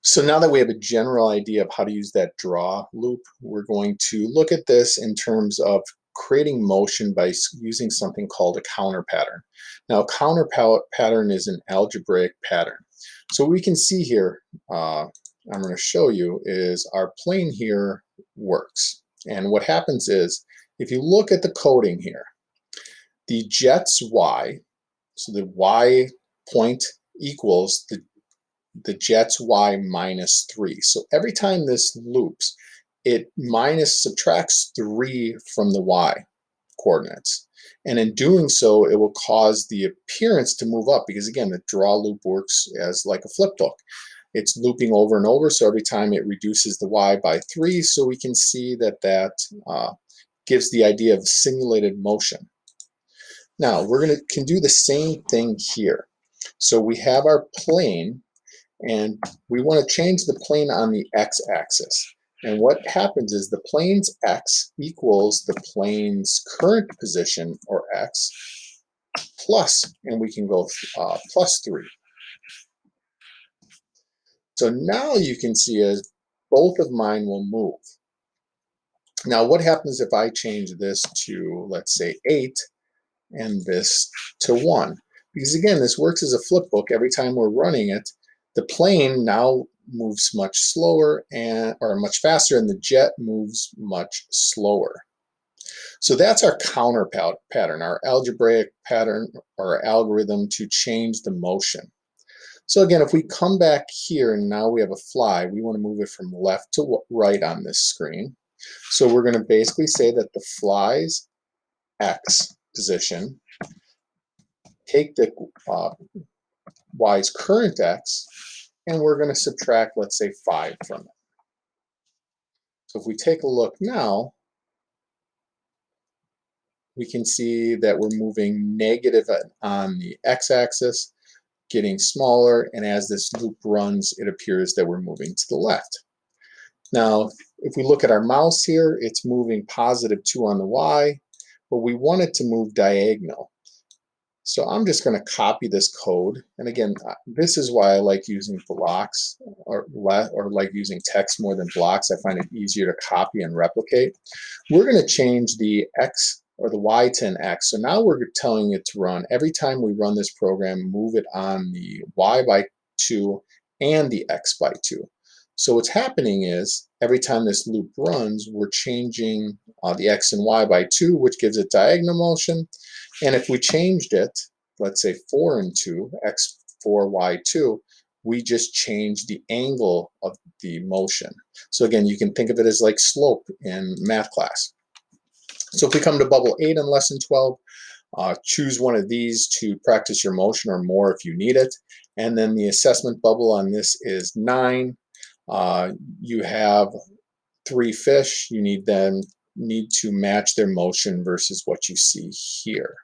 So now that we have a general idea of how to use that draw loop, we're going to look at this in terms of creating motion by using something called a counter pattern. Now, a counter pattern is an algebraic pattern. So we can see here, I'm going to show you, is our plane here works. And what happens is, if you look at the coding here, the jet's y, so the y point equals the jet's y minus 3. So every time this loops, it subtracts 3 from the y coordinates. And in doing so, it will cause the appearance to move up because, again, the draw loop works as like a flip book. It's looping over and over, so every time it reduces the y by 3, so we can see that gives the idea of simulated motion. Now, can do the same thing here. So we have our plane, and we want to change the plane on the x-axis. And what happens is the plane's x equals the plane's current position, or x, plus, and we can go plus 3. So now you can see as both of mine will move. Now what happens if I change this to, let's say, 8 and this to 1? Because again, this works as a flip book. Every time we're running it, the plane now moves much slower or much faster, and the jet moves much slower. So that's our counter pattern, our algebraic pattern or algorithm to change the motion. So again, if we come back here and now we have a fly, we want to move it from left to right on this screen. So we're going to basically say that the fly's x position, take the y's current x, and we're going to subtract, let's say, 5 from it. So if we take a look now, we can see that we're moving negative on the x-axis, getting smaller, and as this loop runs, it appears that we're moving to the left. Now, if we look at our mouse here, it's moving positive 2 on the y, but we want it to move diagonal. So I'm just going to copy this code. And again, this is why I like using blocks or like using text more than blocks. I find it easier to copy and replicate. We're going to change the x or the y to an x. So now we're telling it to run. Every time we run this program, move it on the y by 2 and the x by 2. So what's happening is every time this loop runs, we're changing the x and y by 2, which gives it diagonal motion. And if we changed it, let's say 4 and 2, x4, y2, we just changed the angle of the motion. So again, you can think of it as like slope in math class. So if we come to bubble 8 in lesson 12, choose one of these to practice your motion, or more if you need it. And then the assessment bubble on this is 9. You have 3 fish. You need to match their motion versus what you see here.